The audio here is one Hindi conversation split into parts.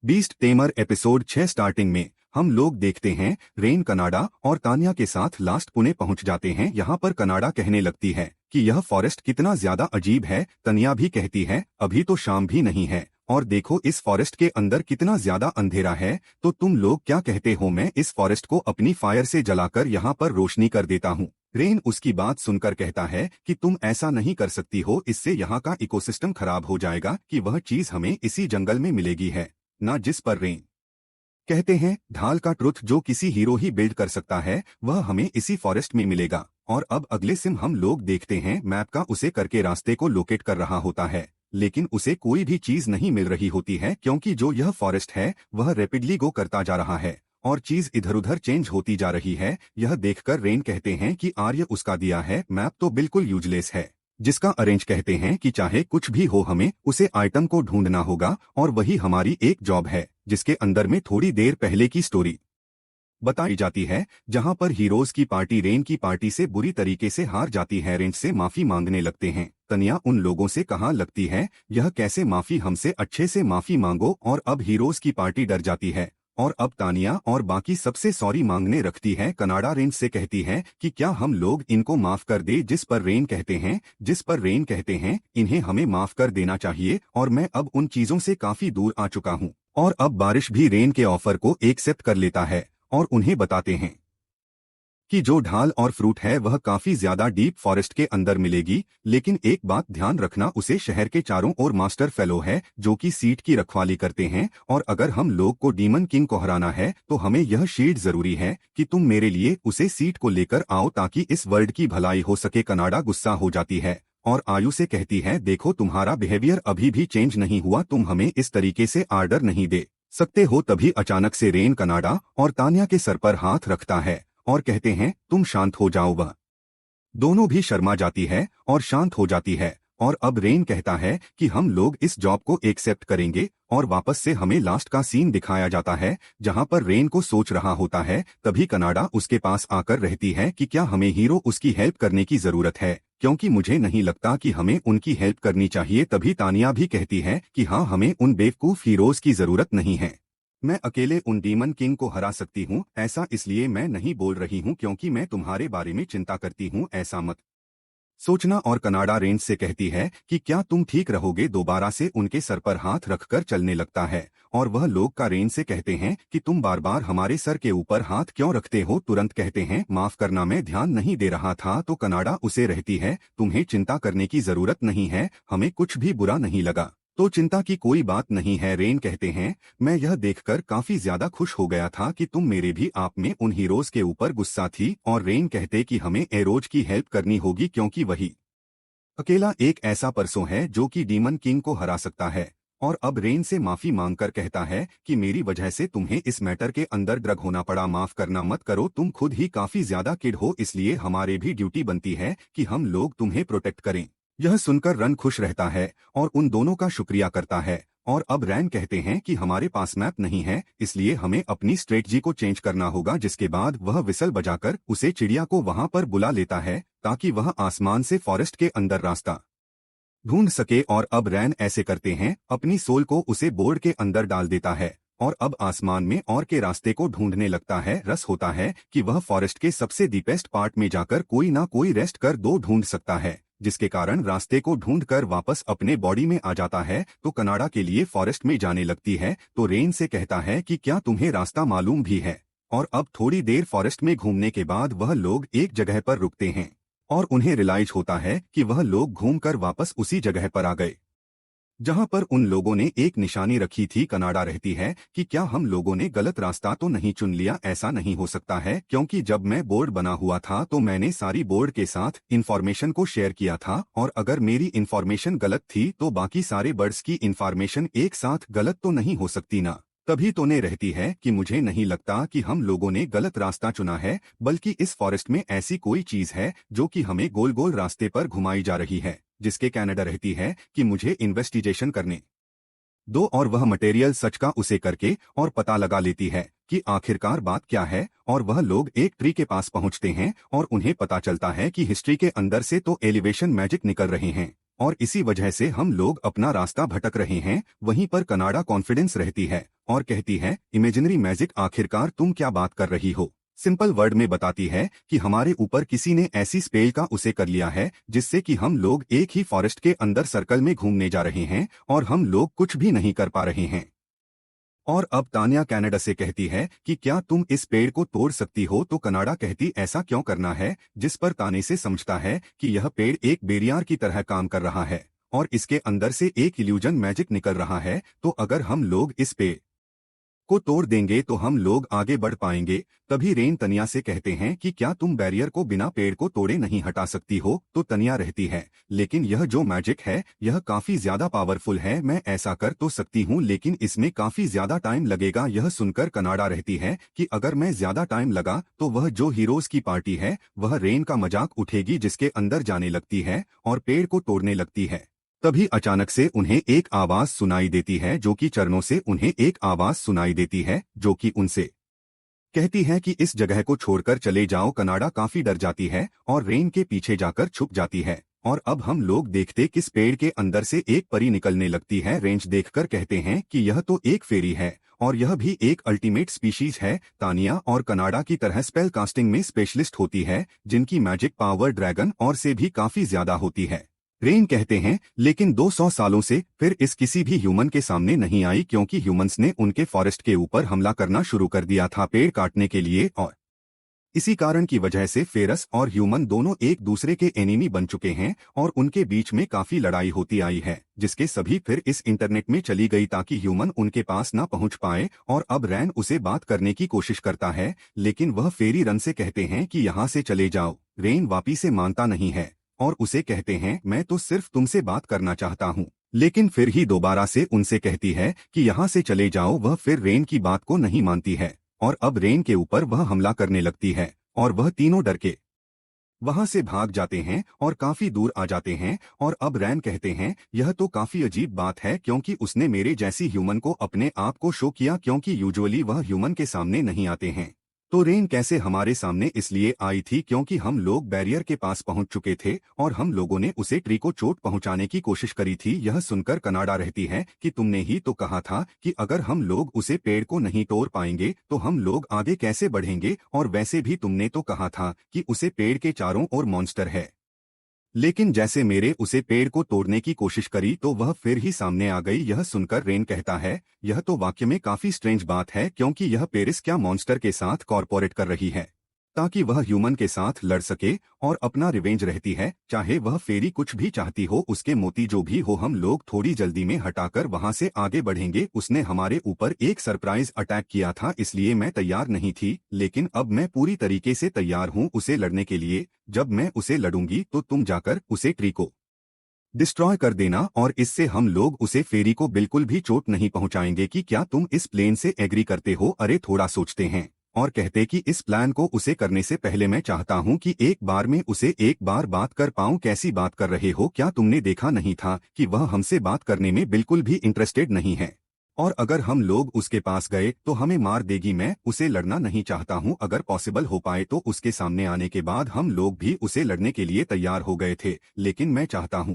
बीस्ट टेमर एपिसोड 6 स्टार्टिंग में हम लोग देखते हैं रेन कनाडा और तान्या के साथ लास्ट पुणे पहुंच जाते हैं। यहाँ पर कनाडा कहने लगती है कि यह फॉरेस्ट कितना ज्यादा अजीब है। तान्या भी कहती है अभी तो शाम भी नहीं है और देखो इस फॉरेस्ट के अंदर कितना ज्यादा अंधेरा है। तो तुम लोग क्या कहते हो मैं इस फॉरेस्ट को अपनी फायर से जलाकर यहाँ पर रोशनी कर देता हूँ। रेन उसकी बात सुनकर कहता है कि तुम ऐसा नहीं कर सकती हो, इससे यहाँ का इकोसिस्टम खराब हो जाएगा कि वह चीज हमें इसी जंगल में मिलेगी है ना। जिस पर रेन कहते हैं ढाल का ट्रुथ जो किसी हीरो ही बिल्ड कर सकता है वह हमें इसी फॉरेस्ट में मिलेगा। और अब अगले सिम हम लोग देखते हैं मैप का उसे करके रास्ते को लोकेट कर रहा होता है, लेकिन उसे कोई भी चीज नहीं मिल रही होती है क्योंकि जो यह फॉरेस्ट है वह रैपिडली गो करता जा रहा है और चीज इधर उधर चेंज होती जा रही है। यह देखकर रेन कहते हैं कि आर्य उसका दिया है मैप तो बिल्कुल यूजलेस है, जिसका अरेंज कहते हैं कि चाहे कुछ भी हो हमें उसे आइटम को ढूंढना होगा और वही हमारी एक जॉब है। जिसके अंदर में थोड़ी देर पहले की स्टोरी बताई जाती है जहां पर हीरोज की पार्टी रेन की पार्टी से बुरी तरीके से हार जाती है। रेन से माफी मांगने लगते हैं। तान्या उन लोगों से कहाँ लगती है यह कैसे माफी, हमसे अच्छे से माफी मांगो। और अब हीरोज की पार्टी डर जाती है और अब तान्या और बाकी सबसे सॉरी मांगने रखती है। कनाडा रेन से कहती है कि क्या हम लोग इनको माफ कर दे, जिस पर रेन कहते हैं इन्हें हमें माफ कर देना चाहिए और मैं अब उन चीजों से काफी दूर आ चुका हूँ। और अब बारिश भी रेन के ऑफर को एक्सेप्ट कर लेता है और उन्हें बताते हैं कि जो ढाल और फ्रूट है वह काफी ज्यादा डीप फॉरेस्ट के अंदर मिलेगी, लेकिन एक बात ध्यान रखना उसे शहर के चारों ओर मास्टर फेलो है जो कि सीट की रखवाली करते हैं और अगर हम लोग को डीमन किंग को हराना है तो हमें यह शील्ड जरूरी है कि तुम मेरे लिए उसे सीट को लेकर आओ ताकि इस वर्ल्ड की भलाई हो सके। कनाडा गुस्सा हो जाती है और आयु से कहती है देखो तुम्हारा बिहेवियर अभी भी चेंज नहीं हुआ, तुम हमें इस तरीके से आर्डर नहीं दे सकते हो। तभी अचानक से रेन कनाडा और तान्या के सर पर हाथ रखता है और कहते हैं तुम शांत हो जाओ। वह दोनों भी शर्मा जाती है और शांत हो जाती है और अब रेन कहता है कि हम लोग इस जॉब को एक्सेप्ट करेंगे और वापस से हमें लास्ट का सीन दिखाया जाता है जहां पर रेन को सोच रहा होता है। तभी कनाडा उसके पास आकर रहती है कि क्या हमें हीरो उसकी हेल्प करने की जरूरत है, क्योंकि मुझे नहीं लगता कि हमें उनकी हेल्प करनी चाहिए। तभी तान्या भी कहती है कि हाँ हमें उन बेवकूफ हीरोज की जरूरत नहीं है, मैं अकेले उन डीमन किंग को हरा सकती हूँ। ऐसा इसलिए मैं नहीं बोल रही हूँ क्योंकि मैं तुम्हारे बारे में चिंता करती हूँ, ऐसा मत सोचना। और कनाडा रेंज से कहती है कि क्या तुम ठीक रहोगे। दोबारा से उनके सर पर हाथ रखकर चलने लगता है और वह लोग का रेंज से कहते हैं कि तुम बार बार हमारे सर के ऊपर हाथ क्यों रखते हो। तुरंत कहते हैं माफ करना मैं ध्यान नहीं दे रहा था। तो कनाडा उसे रहती है तुम्हें चिंता करने की जरूरत नहीं है, हमें कुछ भी बुरा नहीं लगा तो चिंता की कोई बात नहीं है। रेन कहते हैं मैं यह देखकर काफी ज्यादा खुश हो गया था कि तुम मेरे भी आप में उन हीरोज के ऊपर गुस्सा थी। और रेन कहते कि हमें एरोज की हेल्प करनी होगी क्योंकि वही अकेला एक ऐसा पर्सन है जो कि डीमन किंग को हरा सकता है। और अब रेन से माफी मांगकर कहता है कि मेरी वजह से तुम्हें इस मैटर के अंदर ड्रग होना पड़ा, माफ करना मत करो, तुम खुद ही काफी ज्यादा किड हो, इसलिए हमारे भी ड्यूटी बनती है कि हम लोग तुम्हें प्रोटेक्ट करें। यह सुनकर रन खुश रहता है और उन दोनों का शुक्रिया करता है। और अब रैन कहते हैं कि हमारे पास मैप नहीं है इसलिए हमें अपनी स्ट्रेटजी को चेंज करना होगा। जिसके बाद वह विसल बजाकर उसे चिड़िया को वहां पर बुला लेता है ताकि वह आसमान से फॉरेस्ट के अंदर रास्ता ढूंढ सके। और अब रैन ऐसे करते हैं अपनी सोल को उसे बोर्ड के अंदर डाल देता है और अब आसमान में और के रास्ते को ढूंढने लगता है। रस होता है कि वह फॉरेस्ट के सबसे डीपेस्ट पार्ट में जाकर कोई ना कोई रेस्ट कर दो ढूंढ सकता है, जिसके कारण रास्ते को ढूंढकर वापस अपने बॉडी में आ जाता है। तो कनाडा के लिए फॉरेस्ट में जाने लगती है तो रेन से कहता है कि क्या तुम्हें रास्ता मालूम भी है। और अब थोड़ी देर फॉरेस्ट में घूमने के बाद वह लोग एक जगह पर रुकते हैं और उन्हें रियलाइज होता है कि वह लोग घूमकर वापस उसी जगह पर आ गए जहां पर उन लोगों ने एक निशानी रखी थी। कनाडा रहती है कि क्या हम लोगों ने गलत रास्ता तो नहीं चुन लिया, ऐसा नहीं हो सकता है क्योंकि जब मैं बोर्ड बना हुआ था तो मैंने सारी बोर्ड के साथ इंफॉर्मेशन को शेयर किया था और अगर मेरी इंफॉर्मेशन गलत थी तो बाकी सारे बर्ड्स की इंफॉर्मेशन एक साथ गलत तो नहीं हो सकती ना। तभी तोने रहती है कि मुझे नहीं लगता कि हम लोगों ने गलत रास्ता चुना है, बल्कि इस फॉरेस्ट में ऐसी कोई चीज है जो कि हमें गोल गोल रास्ते पर घुमाई जा रही है। जिसके कनाडा रहती है कि मुझे इन्वेस्टिगेशन करने दो और वह मटेरियल सच का उसे करके और पता लगा लेती है कि आखिरकार बात क्या है। और वह लोग एक ट्री के पास पहुंचते हैं और उन्हें पता चलता है कि हिस्ट्री के अंदर से तो एलिवेशन मैजिक निकल रहे हैं और इसी वजह से हम लोग अपना रास्ता भटक रहे हैं। वहीं पर कनाडा कॉन्फिडेंस रहती है और कहती है, इमेजिनरी मैजिक, आखिरकार तुम क्या बात कर रही हो। सिंपल वर्ड में बताती है कि हमारे ऊपर किसी ने ऐसी स्पेल का उसे कर लिया है जिससे कि हम लोग एक ही फॉरेस्ट के अंदर सर्कल में घूमने जा रहे हैं और हम लोग कुछ भी नहीं कर पा रहे हैं। और अब तान्या कनाडा से कहती है कि क्या तुम इस पेड़ को तोड़ सकती हो, तो कनाडा कहती ऐसा क्यों करना है, जिस पर ताने से समझता है कि यह पेड़ एक बेरियार की तरह काम कर रहा है और इसके अंदर से एक इल्यूजन मैजिक निकल रहा है। तो अगर हम लोग इस पेड़ को तोड़ देंगे तो हम लोग आगे बढ़ पाएंगे। तभी रेन तनिया से कहते हैं कि क्या तुम बैरियर को बिना पेड़ को तोड़े नहीं हटा सकती हो, तो तनिया रहती है, लेकिन यह जो मैजिक है यह काफी ज्यादा पावरफुल है। मैं ऐसा कर तो सकती हूँ लेकिन इसमें काफी ज्यादा टाइम लगेगा। यह सुनकर कनाडा रहती है कि अगर मैं ज्यादा टाइम लगा तो वह जो हीरोज की पार्टी है वह रेन का मजाक उठेगी, जिसके अंदर जाने लगती है और पेड़ को तोड़ने लगती है। तभी अचानक से उन्हें एक आवाज सुनाई देती है, जो कि चरणों से उन्हें एक आवाज सुनाई देती है जो कि उनसे कहती है कि इस जगह को छोड़कर चले जाओ। कनाडा काफी डर जाती है और रेन के पीछे जाकर छुप जाती है। और अब हम लोग देखते किस पेड़ के अंदर से एक परी निकलने लगती है। रेंज देखकर कहते हैं कि यह तो एक फेरी है और यह भी एक अल्टीमेट स्पीशीज है। तानिया और कनाडा की तरह स्पेल कास्टिंग में स्पेशलिस्ट होती है, जिनकी मैजिक पावर ड्रैगन और से भी काफी ज्यादा होती है। रेन कहते हैं लेकिन 200 सालों से फिर इस किसी भी ह्यूमन के सामने नहीं आई, क्योंकि ह्यूमंस ने उनके फॉरेस्ट के ऊपर हमला करना शुरू कर दिया था पेड़ काटने के लिए, और इसी कारण की वजह से फेरस और ह्यूमन दोनों एक दूसरे के एनिमी बन चुके हैं और उनके बीच में काफी लड़ाई होती आई है, जिसके सभी फिर इस इंटरनेट में चली गई ताकि ह्यूमन उनके पास ना पहुंच पाए। और अब रैन उसे बात करने की कोशिश करता है लेकिन वह फेरी रन से कहते हैं कि यहाँ से चले जाओ। रेन वापी से मानता नहीं है और उसे कहते हैं मैं तो सिर्फ तुमसे बात करना चाहता हूँ, लेकिन फिर ही दोबारा से उनसे कहती है कि यहाँ से चले जाओ। वह फिर रेन की बात को नहीं मानती है और अब रेन के ऊपर वह हमला करने लगती है और वह तीनों डर के वहां से भाग जाते हैं और काफी दूर आ जाते हैं। और अब रैन कहते हैं यह तो काफी अजीब बात है, क्योंकि उसने मेरे जैसी ह्यूमन को अपने आप को शो किया, क्योंकि यूजुअली वह ह्यूमन के सामने नहीं आते हैं। तो रेन कैसे हमारे सामने इसलिए आई थी क्योंकि हम लोग बैरियर के पास पहुंच चुके थे और हम लोगों ने उसे ट्री को चोट पहुंचाने की कोशिश करी थी। यह सुनकर कनाडा रहती है कि तुमने ही तो कहा था कि अगर हम लोग उसे पेड़ को नहीं तोड़ पाएंगे तो हम लोग आगे कैसे बढ़ेंगे, और वैसे भी तुमने तो कहा था कि उसे पेड़ के चारों ओर मॉन्स्टर है। लेकिन जैसे मेरे उसे पेड़ को तोड़ने की कोशिश करी तो वह फिर ही सामने आ गई। यह सुनकर रेन कहता है यह तो वाकई में काफी स्ट्रेंज बात है, क्योंकि यह पेरिस क्या मॉन्स्टर के साथ कॉर्पोरेट कर रही है ताकि वह ह्यूमन के साथ लड़ सके और अपना रिवेंज रहती है। चाहे वह फेरी कुछ भी चाहती हो, उसके मोती जो भी हो, हम लोग थोड़ी जल्दी में हटाकर वहां से आगे बढ़ेंगे। उसने हमारे ऊपर एक सरप्राइज अटैक किया था, इसलिए मैं तैयार नहीं थी, लेकिन अब मैं पूरी तरीके से तैयार हूं उसे लड़ने के लिए। जब मैं उसे लड़ूंगी तो तुम जाकर उसे ट्री को डिस्ट्रॉय कर देना और इससे हम लोग उसे फेरी को बिल्कुल भी चोट नहीं पहुंचाएंगे। कि क्या तुम इस प्लान से एग्री करते हो? अरे थोड़ा सोचते हैं और कहते कि इस प्लान को उसे करने से पहले मैं चाहता हूं कि एक बार में उसे एक बार बात कर पाऊं। कैसी बात कर रहे हो? क्या तुमने देखा नहीं था कि वह हमसे बात करने में बिल्कुल भी इंटरेस्टेड नहीं है, और अगर हम लोग उसके पास गए तो हमें मार देगी। मैं उसे लड़ना नहीं चाहता हूं। अगर पॉसिबल हो पाए तो उसके सामने आने के बाद हम लोग भी उसे लड़ने के लिए तैयार हो गए थे, लेकिन मैं चाहता हूं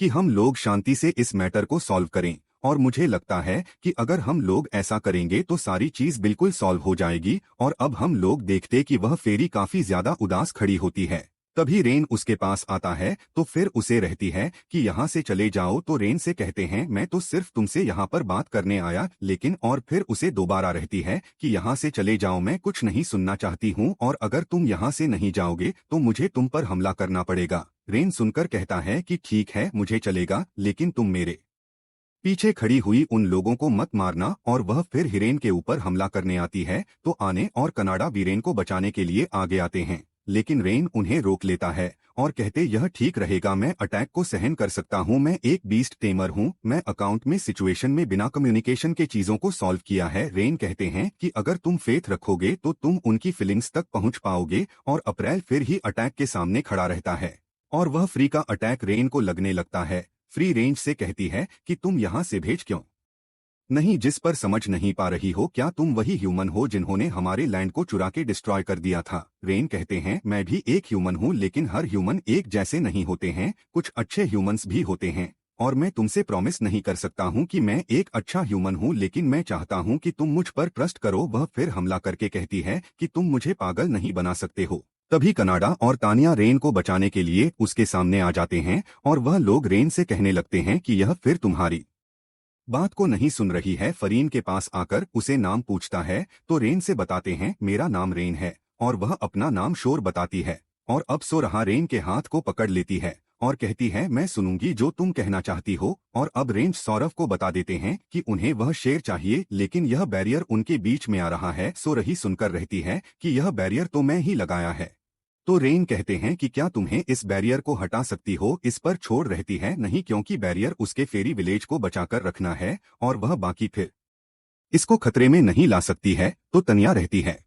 कि हम लोग शांति से इस मैटर को सॉल्व करें, और मुझे लगता है कि अगर हम लोग ऐसा करेंगे तो सारी चीज बिल्कुल सॉल्व हो जाएगी। और अब हम लोग देखते कि वह फेरी काफी ज्यादा उदास खड़ी होती है। तभी रेन उसके पास आता है तो फिर उसे रहती है कि यहाँ से चले जाओ। तो रेन से कहते हैं मैं तो सिर्फ तुमसे यहाँ पर बात करने आया, लेकिन और फिर उसे दोबारा रहती है कि यहाँ से चले जाओ, मैं कुछ नहीं सुनना चाहती हूँ, और अगर तुम यहाँ से नहीं जाओगे तो मुझे तुम पर हमला करना पड़ेगा। रेन सुनकर कहता है कि ठीक है मुझे चलेगा, लेकिन तुम मेरे पीछे खड़ी हुई उन लोगों को मत मारना। और वह फिर हिरेन के ऊपर हमला करने आती है तो आने और कनाडा वीरेन को बचाने के लिए आगे आते हैं, लेकिन रेन उन्हें रोक लेता है और कहते यह ठीक रहेगा, मैं अटैक को सहन कर सकता हूं, मैं एक बीस्ट टेमर हूं, मैं अकाउंट में सिचुएशन में बिना कम्युनिकेशन के चीजों को सॉल्व किया है। रेन कहते हैं कि अगर तुम फेथ रखोगे तो तुम उनकी फीलिंग्स तक पहुंच पाओगे। और अप्रैल फिर ही अटैक के सामने खड़ा रहता है और वह फ्री का अटैक रेन को लगने लगता है। फ्री रेंज से कहती है कि तुम यहाँ से भेज क्यों नहीं, जिस पर समझ नहीं पा रही हो। क्या तुम वही ह्यूमन हो जिन्होंने हमारे लैंड को चुरा के डिस्ट्रॉय कर दिया था? रेन कहते हैं, मैं भी एक ह्यूमन हूँ, लेकिन हर ह्यूमन एक जैसे नहीं होते हैं। कुछ अच्छे ह्यूमंस भी होते हैं, और मैं तुमसे प्रॉमिस नहीं कर सकता हूँ कि मैं एक अच्छा ह्यूमन हूँ, लेकिन मैं चाहता हूँ कि तुम मुझ पर ट्रस्ट करो। वह फिर हमला करके कहती है कि तुम मुझे पागल नहीं बना सकते हो। तभी कनाडा और तानिया रेन को बचाने के लिए उसके सामने आ जाते हैं, और वह लोग रेन से कहने लगते हैं कि यह फिर तुम्हारी बात को नहीं सुन रही है। फरीन के पास आकर उसे नाम पूछता है, तो रेन से बताते हैं, मेरा नाम रेन है, और वह अपना नाम शोर बताती है। और अब सो रहा रेन के हाथ को पकड़ लेती है और कहती है, मैं सुनूंगी जो तुम कहना चाहती हो। और अब रेंज सौरभ को बता देते हैं कि उन्हें वह शेर चाहिए, लेकिन यह बैरियर उनके बीच में आ रहा है। सो रही सुनकर रहती है कि यह बैरियर तो मैं ही लगाया है। तो रेन कहते हैं कि क्या तुम्हें इस बैरियर को हटा सकती हो? इस पर छोड़ रहती है, नहीं, क्योंकि बैरियर उसके फेरी विलेज को बचाकर रखना है, और वह बाकी फिर इसको खतरे में नहीं ला सकती है। तो तनिया रहती है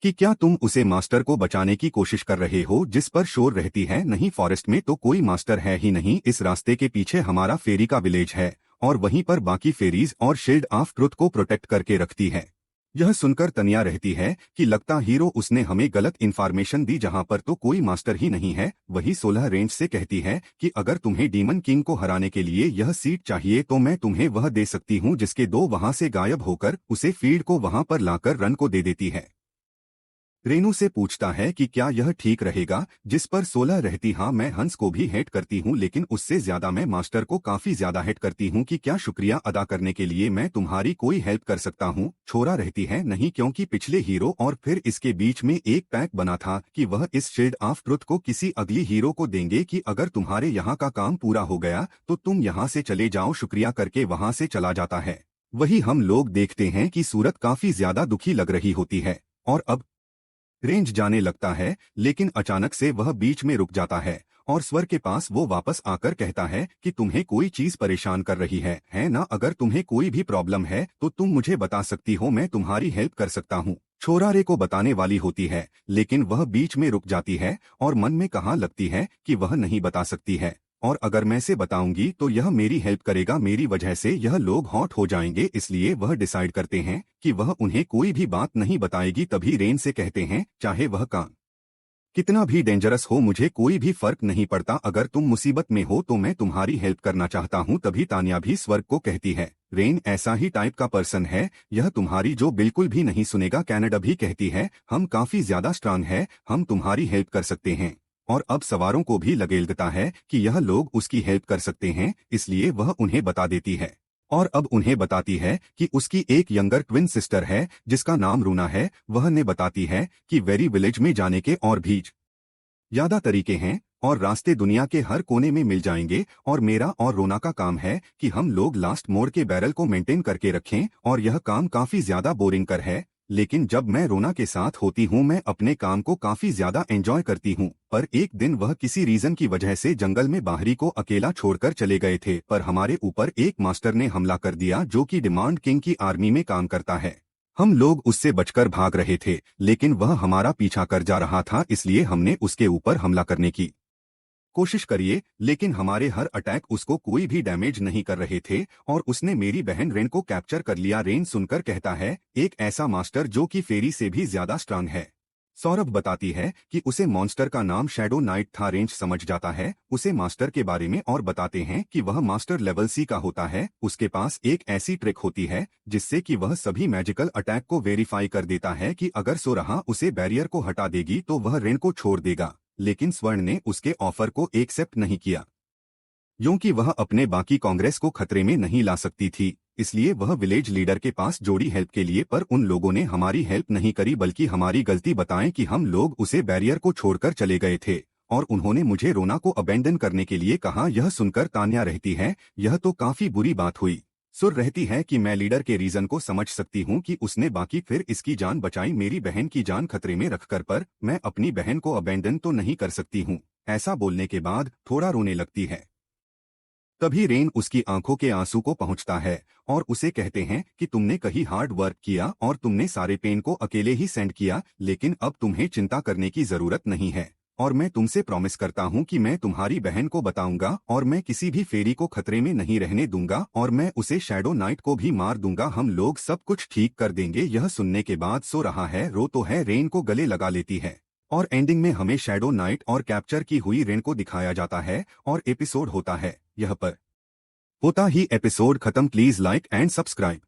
कि क्या तुम उसे मास्टर को बचाने की कोशिश कर रहे हो? जिस पर शोर रहती है, नहीं, फॉरेस्ट में तो कोई मास्टर है ही नहीं। इस रास्ते के पीछे हमारा फेरी का विलेज है, और वहीं पर बाकी फेरीज और शील्ड ऑफ ट्रुथ को प्रोटेक्ट करके रखती है। यह सुनकर तनिया रहती है कि लगता हीरो उसने हमें गलत इन्फॉर्मेशन दी, जहां पर तो कोई मास्टर ही नहीं है। वही 16 रेंज से कहती है कि अगर तुम्हें डीमन किंग को हराने के लिए यह सीट चाहिए तो मैं तुम्हें वह दे सकती हूं, जिसके दो वहां से गायब होकर उसे फील्ड को वहां पर लाकर रन को दे देती है। रेनू से पूछता है कि क्या यह ठीक रहेगा? जिस पर 16 रहती, हाँ, मैं हंस को भी हेट करती हूँ, लेकिन उससे ज्यादा मैं मास्टर को काफी ज्यादा हेट करती हूँ। कि क्या शुक्रिया अदा करने के लिए मैं तुम्हारी कोई हेल्प कर सकता हूँ? छोरा रहती है, नहीं, क्योंकि पिछले हीरो और फिर इसके बीच में एक पैक बना था कि वह इस शील्ड ऑफ ट्रुथ को किसी अगली हीरो को देंगे कि अगर तुम्हारे यहाँ का काम पूरा हो गया तो तुम यहाँ से चले जाओ। शुक्रिया करके वहाँ से चला जाता है। वही हम लोग देखते हैं कि सूरत काफी ज्यादा दुखी लग रही होती है, और अब रेंज जाने लगता है, लेकिन अचानक से वह बीच में रुक जाता है, और स्वर के पास वो वापस आकर कहता है कि तुम्हें कोई चीज परेशान कर रही है ना? अगर तुम्हें कोई भी प्रॉब्लम है तो तुम मुझे बता सकती हो, मैं तुम्हारी हेल्प कर सकता हूँ। छोरा रे को बताने वाली होती है, लेकिन वह बीच में रुक जाती है और मन में कहा लगती है कि वह नहीं बता सकती है, और अगर मैं से बताऊंगी तो यह मेरी हेल्प करेगा, मेरी वजह से यह लोग हॉट हो जाएंगे। इसलिए वह डिसाइड करते हैं कि वह उन्हें कोई भी बात नहीं बताएगी। तभी रेन से कहते हैं, चाहे वह काम कितना भी डेंजरस हो, मुझे कोई भी फर्क नहीं पड़ता। अगर तुम मुसीबत में हो तो मैं तुम्हारी हेल्प करना चाहता हूँ। तभी तानिया भी स्वर्ग को कहती है, रेन ऐसा ही टाइप का पर्सन है, यह तुम्हारी जो बिल्कुल भी नहीं सुनेगा। कनाडा भी कहती है, हम काफी ज्यादा स्ट्रांग है, हम तुम्हारी हेल्प कर सकते हैं। और अब सवारों को भी लगेल देता है कि यह लोग उसकी हेल्प कर सकते हैं, इसलिए वह उन्हें बता देती है। और अब उन्हें बताती है कि उसकी एक यंगर ट्विन सिस्टर है जिसका नाम रूना है। वह ने बताती है कि वेरी विलेज में जाने के और भी ज्यादा तरीके हैं, और रास्ते दुनिया के हर कोने में मिल जाएंगे, और मेरा और रोना का काम है कि हम लोग लास्ट मोड़ के बैरल को मेंटेन करके रखें। और यह काम काफी ज्यादा बोरिंग कर है, लेकिन जब मैं रोना के साथ होती हूँ मैं अपने काम को काफी ज्यादा एंजॉय करती हूँ। पर एक दिन वह किसी रीजन की वजह से जंगल में बाहरी को अकेला छोड़कर चले गए थे, पर हमारे ऊपर एक मास्टर ने हमला कर दिया जो कि डिमांड किंग की आर्मी में काम करता है। हम लोग उससे बचकर भाग रहे थे, लेकिन वह हमारा पीछा कर जा रहा था, इसलिए हमने उसके ऊपर हमला करने की कोशिश करिए, लेकिन हमारे हर अटैक उसको कोई भी डैमेज नहीं कर रहे थे, और उसने मेरी बहन रेन को कैप्चर कर लिया। रेन सुनकर कहता है, एक ऐसा मास्टर जो कि फेरी से भी ज्यादा स्ट्रांग है। सौरभ बताती है कि उसे मॉन्स्टर का नाम शैडो नाइट था। रेंज समझ जाता है उसे मास्टर के बारे में, और बताते हैं कि वह मास्टर लेवल सी का होता है। उसके पास एक ऐसी ट्रिक होती है जिससे कि वह सभी मैजिकल अटैक को वेरीफाई कर देता है कि अगर सो रहा उसे बैरियर को हटा देगी तो वह रेन को छोड़ देगा। लेकिन स्वर्ण ने उसके ऑफर को एक्सेप्ट नहीं किया, क्योंकि वह अपने बाकी कांग्रेस को खतरे में नहीं ला सकती थी। इसलिए वह विलेज लीडर के पास जोड़ी हेल्प के लिए, पर उन लोगों ने हमारी हेल्प नहीं करी, बल्कि हमारी गलती बताएं कि हम लोग उसे बैरियर को छोड़कर चले गए थे, और उन्होंने मुझे रोना को अबेंडन करने के लिए कहा। यह सुनकर तान्या रहती है, यह तो काफी बुरी बात हुई। सुर रहती है कि मैं लीडर के रीजन को समझ सकती हूँ कि उसने बाकी फिर इसकी जान बचाई, मेरी बहन की जान खतरे में रखकर, पर मैं अपनी बहन को अबेंडन तो नहीं कर सकती हूँ। ऐसा बोलने के बाद थोड़ा रोने लगती है। तभी रेन उसकी आंखों के आंसू को पहुंचता है, और उसे कहते हैं कि तुमने कहीं हार्ड वर्क किया और तुमने सारे पेन को अकेले ही सेंड किया, लेकिन अब तुम्हें चिंता करने की जरूरत नहीं है। और मैं तुमसे प्रॉमिस करता हूँ कि मैं तुम्हारी बहन को बताऊंगा और मैं किसी भी फेरी को खतरे में नहीं रहने दूंगा और मैं उसे शैडो नाइट को भी मार दूंगा। हम लोग सब कुछ ठीक कर देंगे। यह सुनने के बाद सो रहा है, रो तो है, रेन को गले लगा लेती है और एंडिंग में हमें शैडो नाइट और कैप्चर की हुई रेन को दिखाया जाता है और एपिसोड होता है। यह पर होता ही एपिसोड खत्म। Please like and subscribe.